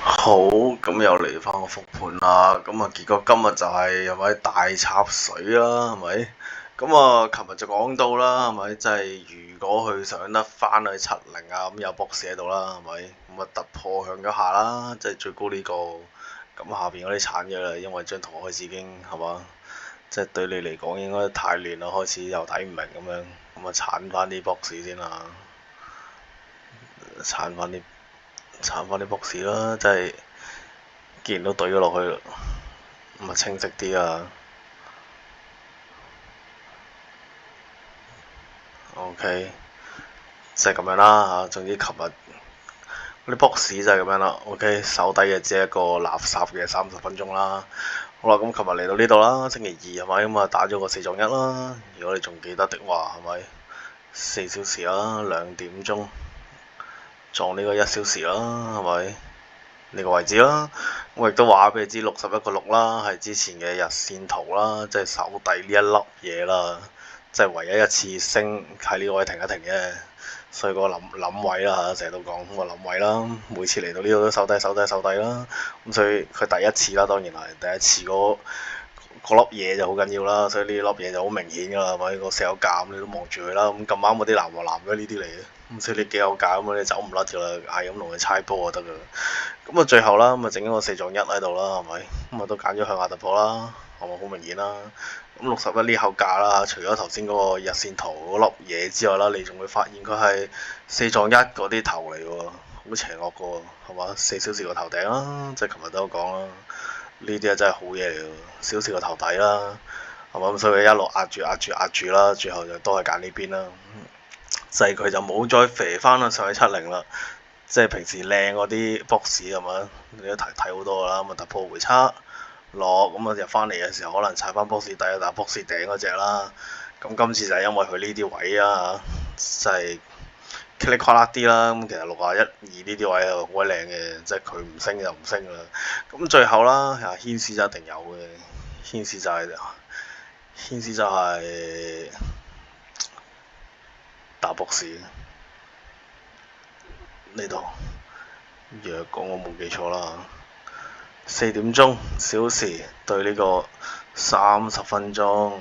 好，咁又嚟翻個復盤啦。咁啊，結果今日就係咪大插水啦？係咪？咁啊，琴日就講到啦，係咪？即係如果佢上得翻去70啊，咁有博士喺度啦，係咪？咁啊，突破向咗下啦，即係最高呢個。咁下邊嗰啲鏟咗啦，因為張圖開始已經係嘛，即係對你嚟講應該太亂啦，開始又睇唔明咁樣。咁啊，鏟翻啲博士先啦，鏟翻啲。鏟翻啲博士啦，即係既然都懟咗落去啦，咁啊清晰啲啊。OK，即係咁樣啦嚇。總之琴日嗰啲博士就係咁樣啦。OK，手底嘅只係一個垃圾嘅30分鐘啦。好啦，咁琴日嚟到呢度啦，星期二係咪咁啊？打咗個4撞1啦。如果你仲記得的話，係咪4小時啦，2點鐘撞呢個1小時啦，係咪？呢個位置啦，我亦都話俾你知61個6啦，係之前嘅日線圖啦，即係手底呢一粒嘢啦，即係唯一一次升喺呢個位停一停嘅，所以個諗位啦嚇，成日都講個諗位啦，每次嚟到呢度都手底啦，咁所以佢第一次啦，當然係第一次嗰粒嘢就好緊要啦，所以呢粒嘢就好明顯㗎啦，係咪？個石油價咁你都望住佢啦，咁咁啱嗰啲藍黃藍嘅呢啲嚟嘅，咁所以你幾有價咁你走唔甩㗎啦，係咁同佢猜波就得㗎啦。咁啊最後啦，咁啊整咗個4撞1喺度啦，係咪？咁啊都揀咗向下突破啦，係咪好明顯啦？咁61呢口價啦，除咗頭先嗰個日線圖嗰粒嘢之外啦，你仲會發現佢係4撞1嗰啲頭嚟喎，好邪惡㗎喎，係嘛？4小時個頭頂啦，即係琴日都有講啦。呢啲啊真係好嘢嚟喎，小小個頭底啦，係嘛？咁所以佢一路壓住啦，最後就都係揀呢邊啦。就係佢就冇再肥翻啦上去70啦，即係平時靚嗰啲 box 係嘛？你都睇好多啦，咁啊突破回測落，咁啊入翻嚟嘅時候可能踩翻 box 底啊，打 box 頂嗰只啦。咁今次就係因為佢呢啲位啊，就係噼里呱啦啲啦，咁其實61、2呢啲位係好鬼靚嘅，即係佢唔升就唔升啦。咁最後啦，牽絲就一定有嘅，牽絲就係打博士呢度。若果我冇記錯啦，4點鐘對呢個30分鐘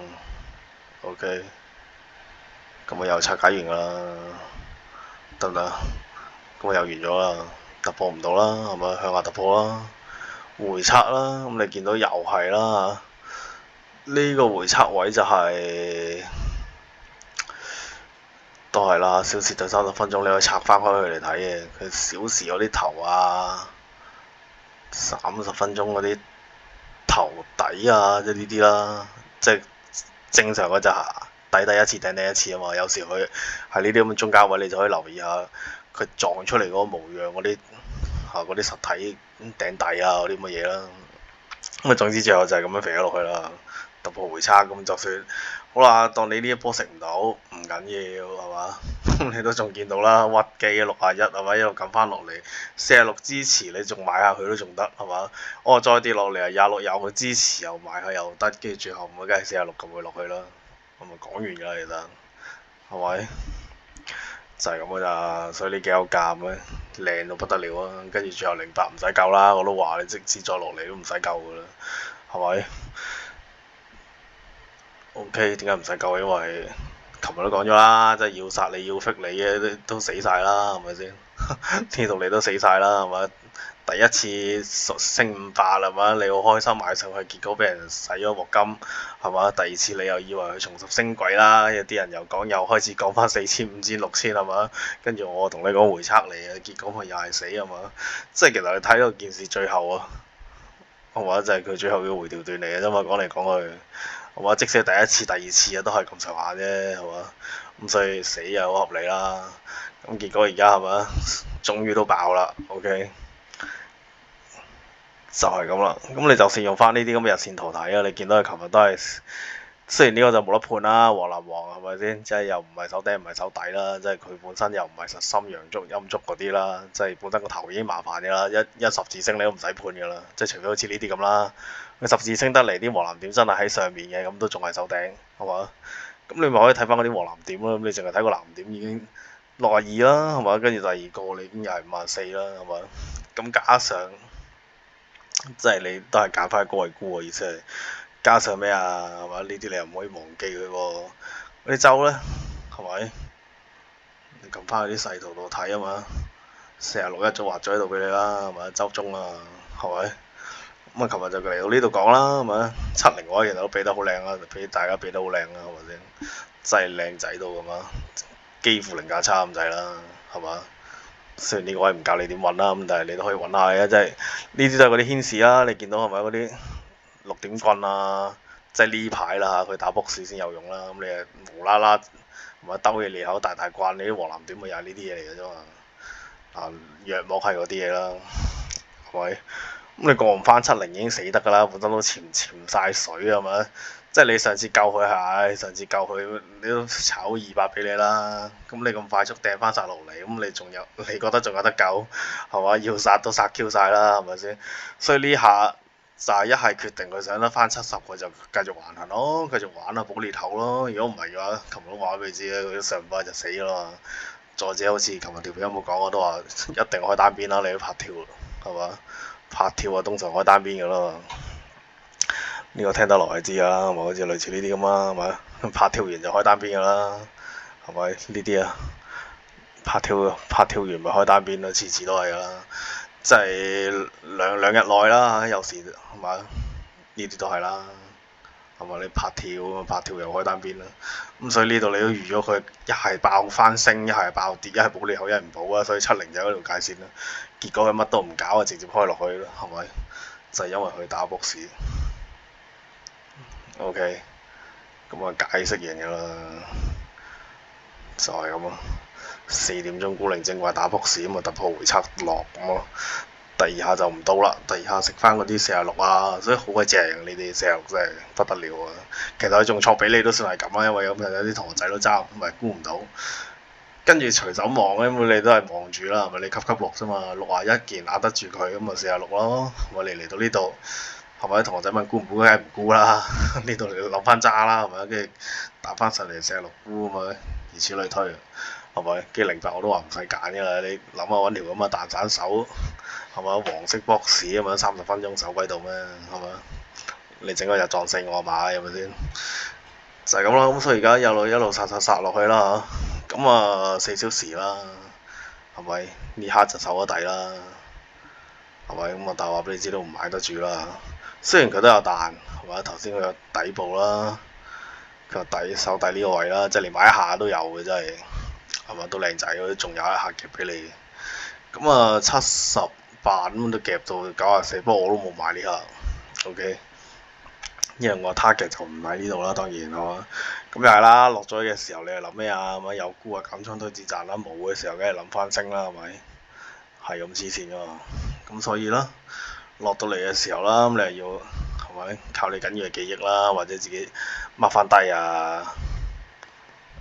，OK，咁啊又拆解完㗎啦，得唔得？咁啊又完咗啦，突破唔到啦，係咪向下突破啦？回測啦，咁你見到又係啦，呢個回測位就係都係啦，小時對30分鐘你可以拆翻開佢嚟睇嘅，佢小時嗰啲頭啊，30分鐘嗰啲頭底啊，即係呢啲啦，即係正常嗰隻底一次頂一次啊嘛，有時佢係呢啲咁嘅中間位，你就可以留意下佢撞出嚟嗰個模樣嗰啲實體頂底啊嗰啲乜嘢啦。咁啊總之最後就係咁樣肥咗落去啦，突破回測咁就算好啦，當你呢一波食唔到唔緊要係嘛，你都仲見到啦，屈機61係咪一路撳翻落嚟46支持你仲買下佢都仲得係嘛？再跌落嚟啊26有個支持又買下又得，跟住最後唔會梗係46撳佢落去啦，咁咪講完㗎啦其實係咪？就係咁㗎咋，所以呢幾有價咩？靚到不得了啊！跟住最後08唔使救啦，我都話你即使再落嚟都唔使救㗎啦，係咪？OK，點解唔使救？因為琴日都講咗啦，即係要殺你要逼你嘅都死晒啦，係咪先？天道你都死晒啦，係咪？第一次升500係嘛？你好開心買上去，結果俾人洗咗鑊金係嘛？第二次你又以為佢重拾升軌啦，有啲人又開始講翻4000、5000、6000係嘛？跟住我同你講回測嚟嘅，結果佢又係死係嘛？即係其實你睇到件事最後啊，係嘛？就係佢最後嘅回調段嚟嘅啫嘛，講嚟講去。係嘛？即使第一次、第二次啊，都係咁上下啫，係嘛？咁所以死又好合理啦。咁結果而家係嘛？終於都爆啦，OK，就係咁啦。咁你就算用翻呢啲咁嘅日線圖睇啊，你見到佢琴日都係，雖然呢個就冇得判啦，黃藍黃係咪先？即係又唔係手頂唔係手底啦，即係佢本身又唔係實心陽燭陰燭嗰啲啦，即係本身個頭已經麻煩嘅啦，一十字星你都唔使判㗎啦，即係除非好似呢啲咁啦。佢十字星得嚟啲黃藍點真係喺上面嘅，咁都仲係手頂，係嘛？咁你咪可以睇翻嗰啲黃藍點咯。咁你淨係睇個藍點已經62啦，係嘛？跟住第二個你已經又係54啦，係嘛？咁加上即係你都係揀翻高位沽嘅意思係，加上咩啊？係嘛？呢啲你又唔可以忘記佢喎。嗰啲周咧係咪？你撳翻去啲細圖度睇啊嘛。46一早畫咗喺度俾你啦，係咪？周中啊，係咪？咁啊，琴日就嚟到呢度講啦，係咪？70嗰其實都俾得好靚啦，俾大家俾得好靚啦，係咪先？真係靚仔到咁嘛，幾乎零價差咁滯啦，係嘛？雖然呢個位唔教你點揾啦，咁但係你都可以揾下嘅，即係呢啲都係嗰啲牽士啦。你見到係咪嗰啲6點棍啊？即係呢排啦嚇，佢打卜士先有用啦。咁你係無啦啦唔係兜嘢裂口大大棍，你啲黃藍點咪又係呢啲嘢嚟嘅啫嘛。啊，藥膜係嗰啲嘢啦，係咪？咁你過唔翻70已經死得㗎啦，本身都潛晒水係咪？即係你上次救佢係，上次救佢你都炒200俾你啦，咁你咁快速掟翻晒落嚟，咁你仲有你覺得仲有得救係嘛？要殺都殺 Q 晒啦，係咪先？所以呢下就係一係決定佢上得翻70，佢就繼續橫行咯，繼續玩啊，補裂口咯。如果唔係嘅話，琴日都話俾你知啦，佢上唔翻就死㗎啦嘛。再者好似琴日條片有冇講，我都話一定開單邊啦，你都拍跳係嘛？拍跳啊，通常開單邊㗎啦嘛。呢個聽得落係知啊，係咪好似類似呢啲咁啊，係咪？拍跳完就開單邊㗎啦，係咪呢啲啊？拍跳完咪開單邊咯，次次都係㗎啦。即係兩日內啦，有時係咪？呢啲都係啦，係咪？你拍跳又開單邊啦。咁所以呢度你都預咗佢一係爆翻升，一係爆跌，一係補裂口，一係唔補啊。所以70就嗰條界線啦。結果佢乜都唔搞啊，直接開落去啦，係咪？就係因為佢打博士。OK，咁啊解釋完㗎啦，就係咁咯。4點鐘古靈精怪打博士咁啊，突破回測落咁咯。第二下就唔到啦，第二下食翻嗰啲46啊，所以好鬼正呢啲46真係不得了啊！其實佢仲錯俾你都算係咁啦，因為咁有啲同學仔都揸，唔係估唔到。跟住隨手望咧，咁你都係望住啦，係咪？你級落啫嘛，61件壓得住佢，咁啊46咯。我哋嚟到呢度。係咪？同學仔問估唔估，梗係唔估啦。呢度你諗翻揸啦，係咪？跟住打翻上嚟46估咁咪，如此類推，係咪？跟住08我都話唔使揀㗎啦，你諗下揾條咁嘅彈散手，係咪？黃色 box 咁樣30分鐘守喺度咩？係咪？你整個日撞死我買係咪先？就係咁啦，咁所以而家一路殺落去啦嚇，咁啊4小時啦，係咪？呢刻就守咗底啦，係咪？咁啊但係話俾你知都唔買得住啦。雖然佢都有彈，係嘛？頭先佢有底部啦，佢有手底呢個位啦，即係連買一下都有嘅，真係係嘛？都靚仔嗰啲，仲有一下夾俾你。咁啊78咁都夾到94，不過我都冇買呢下。OK，因為我 target 就唔喺呢度啦，當然係嘛。咁又係啦，落咗嘅時候你係諗咩啊？係咪有沽啊減倉推止賺啦？冇嘅時候梗係諗翻升啦，係咪？係咁黐線㗎嘛。咁所以啦。落到嚟嘅時候啦，咁你又要係咪靠你緊要嘅記憶啦，或者自己 mark 翻低啊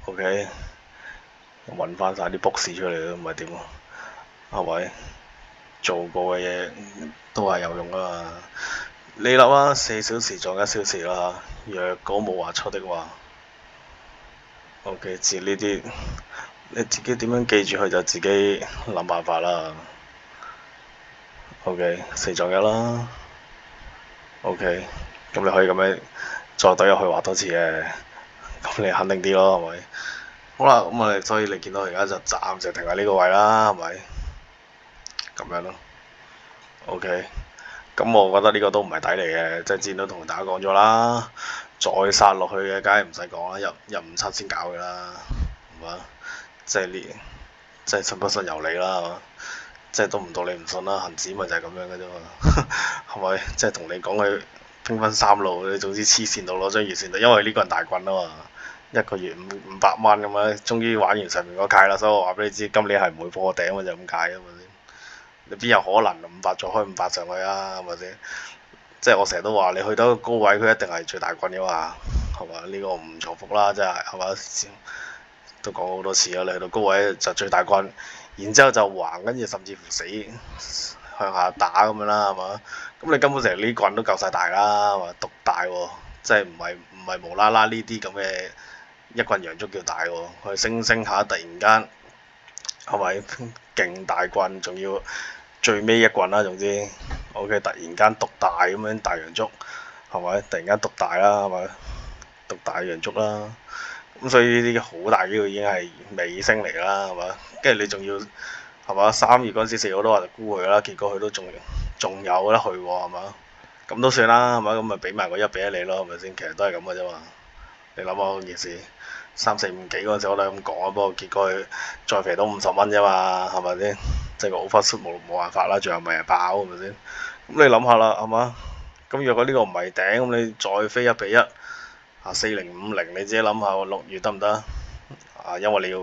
？OK，揾翻晒啲 box 出嚟都唔係點啊？係咪做過嘅嘢都係有用啊嘛？你諗啊，4小時撞1小時啦，若果冇話錯的話，OK，至呢啲你自己點樣記住佢就自己諗辦法啦。OK， 4撞1啦。OK，咁你可以咁樣再懟入去畫多次嘅，咁你肯定啲咯，係咪？好啦，咁我哋所以你見到而家就暫時停喺呢個位啦，係咪？咁樣咯。OK，咁我覺得呢個都唔係底嚟嘅，即係之前都同大家講咗啦，再殺落去嘅梗係唔使講啦，入57先搞嘅啦，係嘛？即係呢，即係信不信由你啦，係嘛？即係都唔到你唔信啦，恒指咪就係咁樣嘅啫嘛，係咪？即係同你講佢拼分3路，你總之黐線到攞張預算，因為呢個人大棍啊嘛，一個月500蚊咁樣，終於玩完上面嗰屆啦，所以我話俾你知，今年係唔會破頂嘅就咁解啊嘛先。你邊有可能500再開500上去啊？係咪先？即係我成日都話你去到個高位，佢一定係最大棍嘅嘛，係嘛？呢個唔重複啦，真係係嘛？都講過好多次啦，你去到高位就最大棍。然之後就橫，跟住甚至乎死向下打咁樣啦，係嘛？咁你根本成呢棍都夠晒大啦，係嘛？獨大喎，即係唔係無啦啦呢啲咁嘅一棍洋足叫大喎？佢升下突然間係咪？勁大棍，仲要最尾一棍啦，總之 OK，突然間獨大咁樣大洋燭，係咪？突然間獨大啦，係咪？獨大洋燭啦，咁所以呢啲好大機會已經係尾聲嚟啦，係嘛？跟住你仲要係嘛？3月嗰陣時4號都話就沽佢啦，結果佢都仲有得去喎，係嘛？咁都算啦，係嘛？咁咪俾埋個1:1你咯，係咪先？其實都係咁嘅啫嘛。你諗下件事，3、4、5幾嗰陣時我都係咁講啊，不過結果佢再肥到50蚊啫嘛，係咪先？即係個 overshoot 冇辦法啦，最後咪係爆係咪先？咁你諗下啦，係嘛？咁若果呢個唔係頂，咁你再飛1:1啊，4050，你自己諗下6月得唔得？啊，因為你要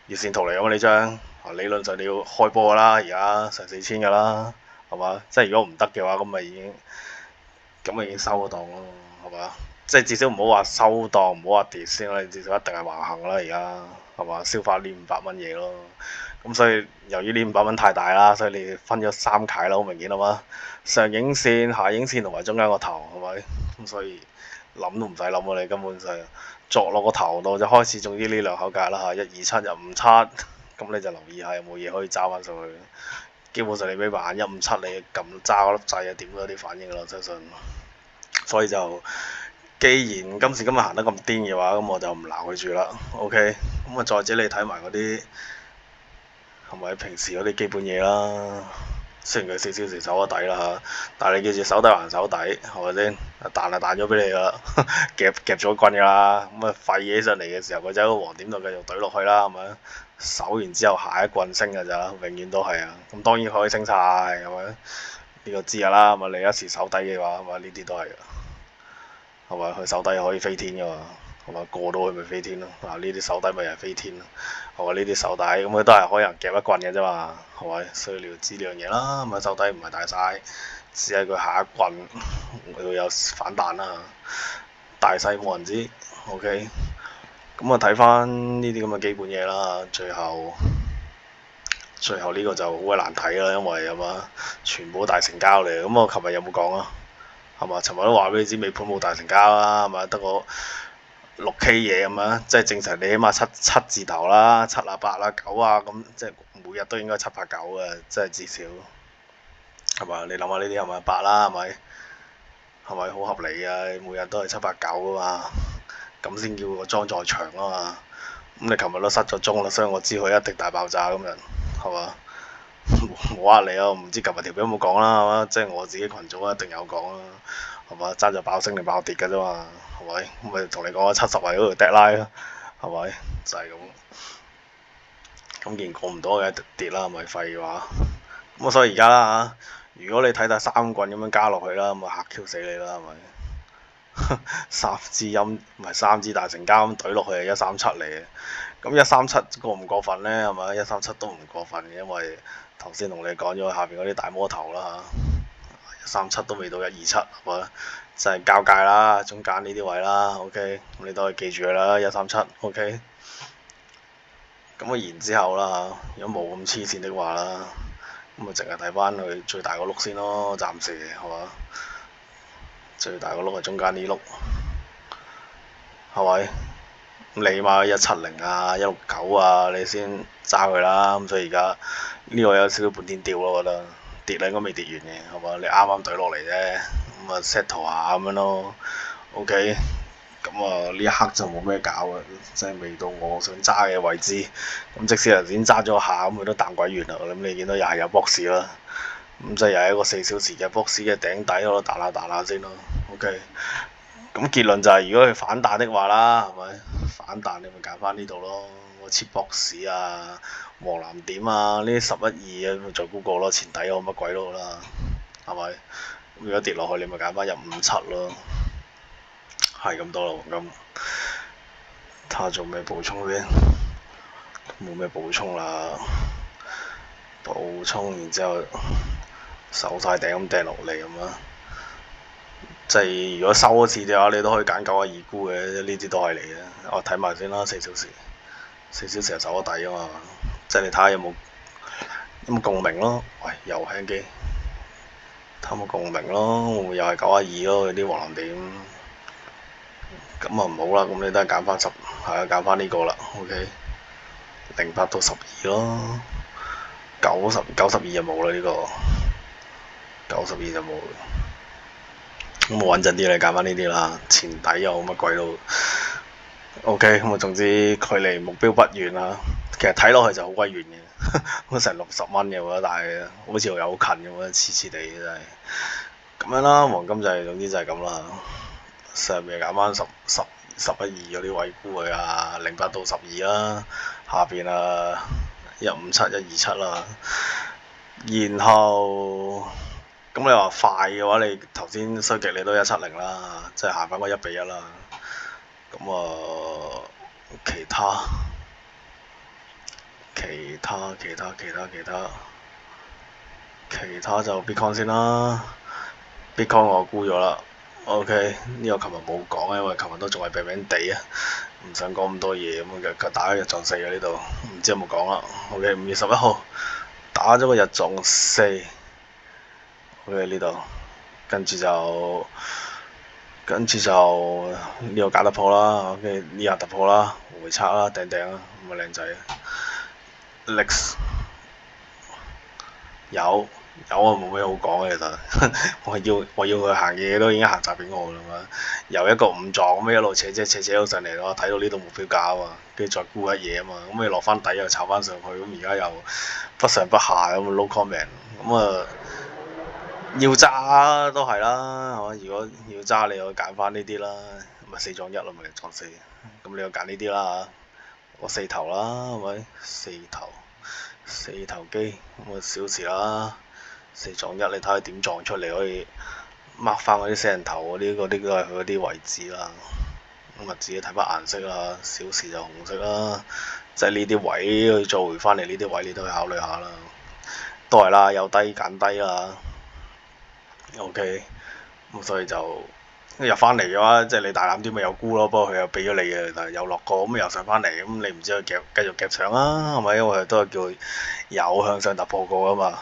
月線圖嚟啊嘛，呢張理論上你要開波啦，而家成4000㗎啦，係嘛？即係如果唔得嘅話，咁咪已經收咗檔咯，係嘛？即係至少唔好話收檔，唔好話跌先啦，你至少一定係橫行啦，而家係嘛？消化呢500蚊嘢咯。咁所以由於呢500蚊太大啦，所以你分咗3階啦，好明顯啊嘛。上影線、下影線同埋中間個頭係咪？咁所以諗都唔使諗啊！你根本就作落個頭度就開始中呢兩口價啦嚇，127又唔差，咁你就留意下有冇嘢可以揸翻上去。基本上你俾萬157你撳揸嗰粒掣啊，點都有啲反應㗎啦，相信。所以就既然今時今日行得咁癲嘅話，咁我就唔鬧佢住啦。OK，咁啊再者你睇埋嗰啲係咪平時嗰啲基本嘢啦？雖然佢4小時守咗底啦嚇，但係你記住守底還守底，係咪先？彈就彈咗俾你啦，夾咗棍㗎啦。咁啊廢起上嚟嘅時候，佢就喺個黃點度繼續懟落去啦，係咪？守完之後下一棍升㗎咋，永遠都係啊。咁當然可以升晒，係咪？呢個知㗎啦，係咪？你一時守底嘅話，係咪？呢啲都係㗎。係咪？佢手底可以飛天㗎嘛？係咪？過到佢咪飛天咯？嗱，呢啲手底咪又係飛天咯？係咪？呢啲手底咁佢都係可能夾一棍嘅啫嘛？係咪？所以你要知呢樣嘢啦。咁啊手底唔係大晒，只係佢下一棍會有反彈啦。大細冇人知。OK。咁啊睇翻呢啲咁嘅基本嘢啦。最後呢個就好鬼難睇啦，因為係嘛，全部大成交嚟。咁我琴日有冇講啊？係嘛？尋日都話俾你知，尾盤冇大成交啦，係咪？得個6K 嘢咁樣，即係正常你起碼七字頭啦，7啊8啊9啊咁，即係每日都應該7、8、9嘅，即係至少係嘛？你諗下呢啲係咪8啦？係咪？係咪好合理啊？每日都係7、8、9啊嘛，咁先叫個莊在場啊嘛。咁你琴日都失咗蹤啦，所以我知佢一定大爆炸咁樣，係嘛？冇呃你啊，唔知琴日條片有冇講啦，係嘛？即係我自己群組一定有講啦，係嘛？爭就爆升定爆跌嘅啫嘛，係咪？咁咪同你講70係嗰條 deadline 咯，係咪？就係咁。咁既然過唔到嘅跌啦，係咪廢話？咁啊，所以而家啦嚇，如果你睇睇3棍咁樣加落去啦，咁啊嚇 Q 死你啦，係咪？三支大成交咁懟落去係137嚟嘅，咁137過唔過分呢？係咪？137都唔過分嘅，因為頭先同你講咗下邊嗰啲大摩頭啦嚇，137都未到127，係咪？就係交界啦，中間呢啲位啦，OK，咁你都可以記住佢啦，137，OK。咁啊然之後啦嚇，如果冇咁黐線的話啦，咁啊淨係睇翻佢最大個碌先咯，暫時係嘛？最大個碌係中間呢碌，係咪？咁你起碼170啊、169啊，你先揸佢啦。咁所以而家呢個有少少半天吊咯，我覺得跌啦應該未跌完嘅，係嘛？你啱啱懟落嚟啫，咁啊 settle 下咁樣咯。OK，咁啊呢一刻就冇咩搞嘅，即係未到我想揸嘅位置。咁即使頭先揸咗下，咁佢都彈鬼完啦。咁你見到又係有 box 啦，咁即係又係一個4小時嘅 box 嘅頂底嗰度彈下先咯。OK。咁結論就係、如果佢反彈的話啦，係咪？反彈你咪揀翻呢度咯，個切博士啊、黃藍點啊，呢啲11、2啊，咪再估過咯，前底嗰乜鬼都好啦，係咪？如果跌落去，你咪揀翻157咯，係咁多啦黃金。睇下做咩補充先，冇咩補充啦，補充然之後收晒頂咁掟落嚟咁啦。即係如果收一次嘅話，你都可以揀92沽嘅，呢啲都係嚟嘅。我睇埋先啦，4小時，4小時係守咗底啊嘛。即係你睇下有冇共鳴咯。喂，又輕機，睇有冇共鳴咯，會唔會又係92咯？嗰啲黃藍點，咁啊唔好啦。咁你都係揀翻10，係啊，揀翻呢個啦。OK， 08到12咯，92就冇啦呢個，92就冇。咁我穩陣啲，你揀翻呢啲啦，前底又乜鬼都 OK。咁啊，總之距離目標不遠啦。其實睇落去就好鬼遠嘅，咁成60蚊嘅喎，但係好似又有近咁樣，黐黐地真係。咁樣啦，黃金就係總之就係咁啦。上面揀翻11、2嗰啲位沽佢啊，08到12啦，下邊啊157、127啦，然後咁你話快嘅話，你頭先衰極你都170啦，即係行翻個1:1啦。咁啊，其他就 Bitcoin 先啦，Bitcoin 我沽咗啦。OK，呢個琴日冇講，因為琴日都仲係病病地啊，唔想講咁多嘢咁嘅，打一日撞4啊呢度，唔知有冇講啦。OK， 5月11號打咗個日撞4。OK 呢度，跟住就呢個假突破啦。OK 呢下突破啦，回測啦，頂啦，咁啊靚仔。Lex 有啊，冇咩好講嘅其實，我要佢行嘢都已經行晒俾我啦嘛。由一個5撞咁樣一路扯到上嚟咯，睇到呢度目標價啊嘛，跟住再沽一嘢啊嘛，咁你落翻底又炒翻上去，咁而家又不上不下咁 low comment，咁啊要揸都係啦，係嘛？如果要揸你又揀翻呢啲啦，咪4撞1咯，咪撞4，咁你又揀呢啲啦，我4頭啦，係咪4頭機咁啊小事啦。4撞1，你睇下點撞出嚟可以 mark 翻嗰啲死人頭嗰啲都係佢嗰啲位置啦。咁啊自己睇翻顏色啦，小事就紅色啦，即係呢啲位去做回翻嚟，呢啲位你都去考慮下啦。都係啦，有低揀低啦。OK，咁所以就入翻嚟嘅話，即係你大膽啲咪有沽咯。不過佢又俾咗你嘅，但係有落過咁又上翻嚟，咁你唔知佢繼續夾上啦，係咪？因為佢都係叫有向上突破過啊嘛。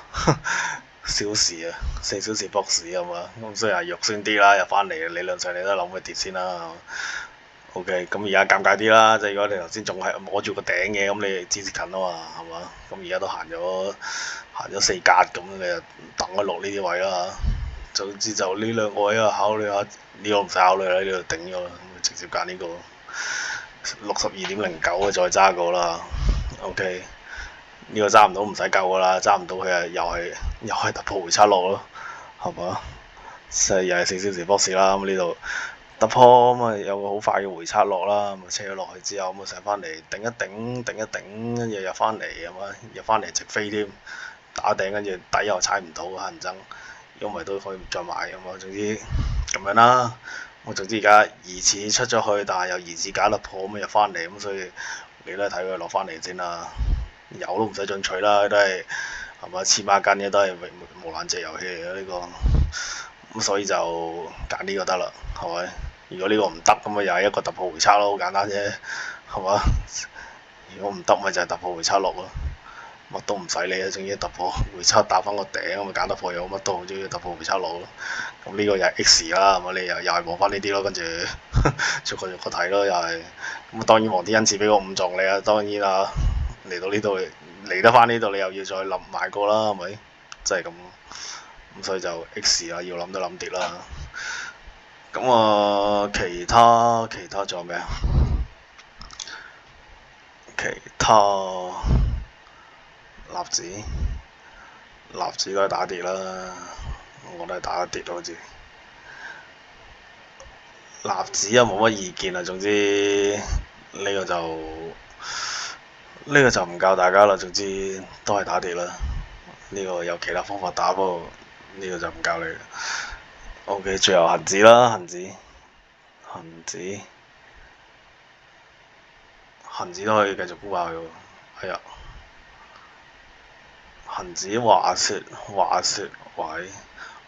小時啊，4小時博市啊嘛，咁雖然係肉酸啲啦，入翻嚟理論上你都諗佢跌先啦。OK，咁而家尷尬啲啦，即係如果你頭先仲係摸住個頂嘅，咁你支持近啊嘛，係嘛？咁而家都行咗4格，咁你就等佢落呢啲位啦。總之就呢兩個位啊，考慮下，呢個唔使考慮啦，呢度頂咗啦，咁直接揀呢個62.09啊，再揸過啦。OK。呢個揸唔到唔使救噶啦，揸唔到佢啊又係突破回測落咯，係嘛？又係4小時博士啦，咁呢度突破咁啊有個好快嘅回測落啦，咁啊車咗落去之後咁啊上翻嚟頂一頂，跟住入翻嚟係嘛？入翻嚟直飛添，打頂跟住底又踩唔到，乞人憎，因為都可以再買咁啊。總之咁樣啦，我總之而家疑似出咗去，但係又疑似假突破咁入翻嚟，咁所以你都係睇佢落翻嚟先啦。有都唔使進取啦，都係嘛黐孖筋嘅，都係無爛隻遊戲嚟嘅呢個，咁所以就揀呢個得啦，係咪？如果呢個唔得，咁咪又係一個突破回測咯，好簡單啫，係嘛？如果唔得，咪就係突破回測落咯，乜都唔使理啊，總之突破回測打翻個頂，咁咪揀突破又乜都好，中意突破回測落咯。咁呢個又係 X 啦，係咪？你又係望翻呢啲咯，跟住逐個睇咯，又係。咁當然黃天恩賜俾個5撞你啊，當然啦。嚟到呢度嚟得翻呢度，你又要再諗買過啦，係咪？即係咁，咁所以就 X 啊，要諗都諗跌啦。咁啊，其他仲有咩啊？其他納指都係打跌啦，我都係打跌好似。納指又冇乜意見啊，總之呢個就唔教大家啦，總之都係打跌啦。呢個有其他方法打，不過呢個就唔教你。OK，最後恒指啦，恒指都可以繼續沽下佢喎。係啊，恒指話説，喂，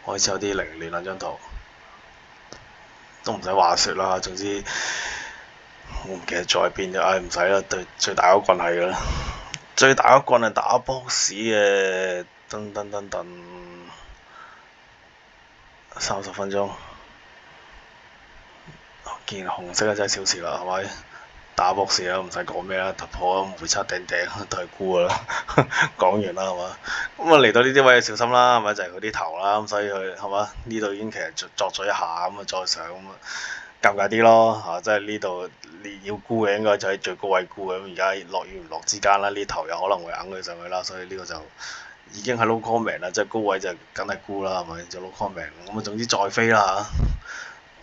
開始有啲凌亂啦張圖，都唔使話説啦，總之我唔記得咗喺邊啫，唉唔使啦，最大嗰棍係㗎啦。最大嗰棍係打 box 嘅，噔30分鐘，見紅色嘅真係小事啦，係咪？打博士啦，唔使講咩啦，突破回測頂頂都係沽噶啦。講完啦係嘛？咁啊嚟到呢啲位小心啦，係咪就係佢啲頭啦？咁所以佢係嘛？呢度已經其實作咗一下咁啊，再上咁啊，尷尬啲咯嚇，即係呢度你要沽嘅應該就喺最高位沽嘅，咁而家落與唔落之間啦，呢頭有可能會硬佢上去啦，所以呢個就已經係 low comment 啦，即係高位就梗係沽啦，係咪就 low comment？咁啊總之再飛啦嚇，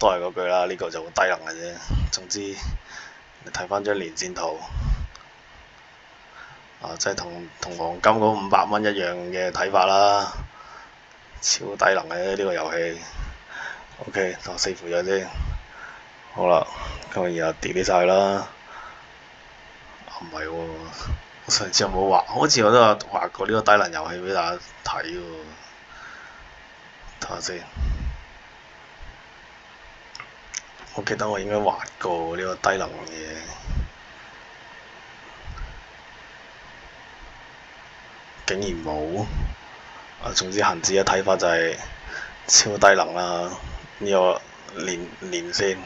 都係嗰句啦，呢個就好低能嘅啫。總之你睇翻張連線圖。即係同黃金嗰500蚊一樣嘅睇法啦，超低能嘅呢個遊戲。OK，我四負咗先。好啦，咁啊然後 delete 晒啦。唔係喎，我上次有冇畫？好似我都有畫過呢個低能遊戲俾大家睇喎。睇下先。我記得我應該畫過呢個低能嘢。竟然冇。總之恒指嘅睇法就係超低能啦，呢個連線，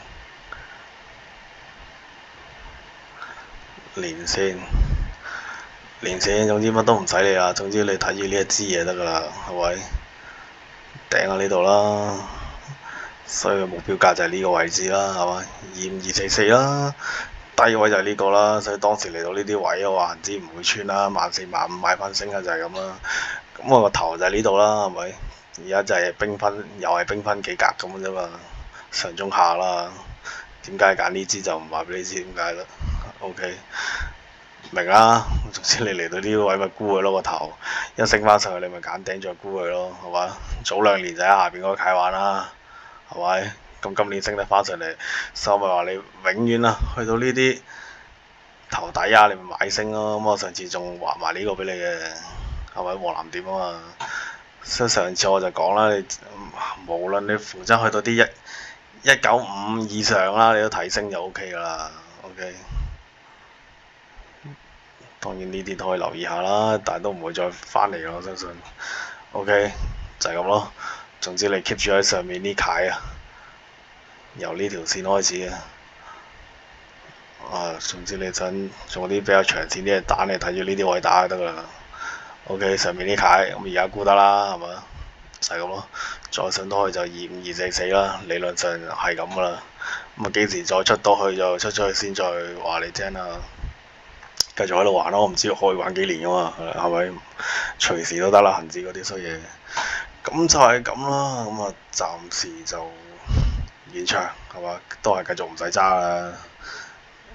總之乜都唔使理啦，總之你睇住呢一支嘢得㗎啦，係咪？頂喺呢度啦，所以目標價就係呢個位置啦，係咪？25244啦，低位就係呢個啦，所以當時嚟到呢啲位我話恒指唔會穿啦，14,000、15,000買翻升嘅就係咁啦。咁我個頭就係呢度啦，係咪？而家就係兵分，又係兵分幾格咁啫嘛，上中下啦。點解揀呢支就唔話俾你知點解啦。OK，明啦。總之你嚟到呢個位咪沽佢咯，個頭一升翻上去你咪揀頂再沽佢咯，係嘛？早2年就喺下邊嗰個契玩啦，係咪？咁今年升得翻上嚟，所以咪話你永遠啊，去到呢啲頭底啊，你咪買升咯。咁我上次仲畫埋呢個俾你嘅。係咪黃藍點啊嘛？所以上次我就講啦，你無論你負責去到啲195以上啦，你都睇升就 O K 噶啦。OK，當然呢啲都可以留意下啦，但係都唔會再翻嚟咯，我相信。OK，就係咁咯。總之你 keep 住喺上面呢楷啊，由呢條線開始啊。總之你想做啲比較長線啲嘅單，你睇住呢啲位打就得噶啦。OK， 上面呢楷咁而家沽得啦，係嘛？就係咁咯。再上多去就25244啦，理論上係咁噶啦。咁啊幾時再出多去就出咗去先再話你聽啦。繼續喺度玩咯，我唔知可以玩幾年噶嘛，係咪？隨時都得啦，恒指嗰啲衰嘢。咁就係咁啦。咁啊暫時就現場係嘛，都係繼續唔使揸啦，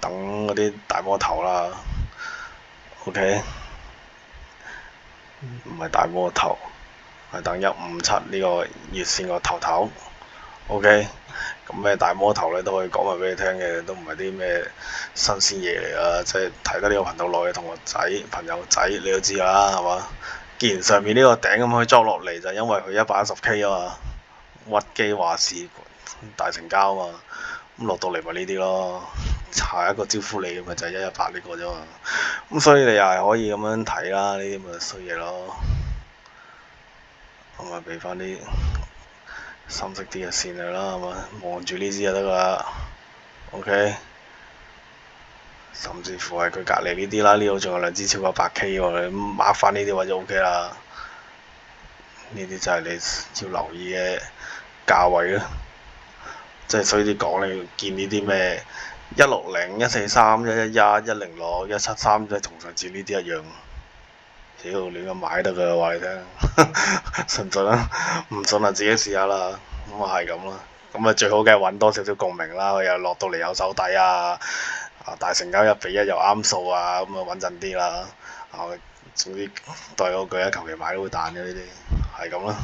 等嗰啲大摩頭啦。OK。唔係大摩頭，係等157呢個月線個頭頭。OK，咁咩大摩頭咧都可以講埋俾你聽嘅，都唔係啲咩新鮮嘢嚟啊！即係睇得呢個頻道內嘅同學仔、朋友仔，你都知啦，係嘛？既然上面呢個頂咁可以捉落嚟，就因為佢110K 啊嘛，屈機話事大成交啊嘛，咁落到嚟咪呢啲咯。下一個招呼你嘅咪就係118呢個啫嘛，咁所以你又係可以咁樣睇啦，呢啲咪衰嘢咯。咁咪俾翻啲深色啲嘅線嚟啦，係嘛？望住呢支就得噶啦。OK，甚至乎係佢隔離呢啲啦，呢度仲有2支超過100K 喎，你 mark 翻呢啲位就 OK 啦。呢啲就係你要留意嘅價位啦。即係衰啲講，你見呢啲咩160、143、111、106、173，即係同上次呢啲一樣。屌，亂咁買得㗎，話你聽，信唔信啊？唔信啊，自己試下啦。咁啊係咁啦。咁啊最好嘅係揾多少少共鳴啦，佢又落到嚟有手底啊，大成交1比1又啱數啊，咁啊穩陣啲啦。總之都係嗰句啊，求其買都會彈嘅呢啲，係咁啦。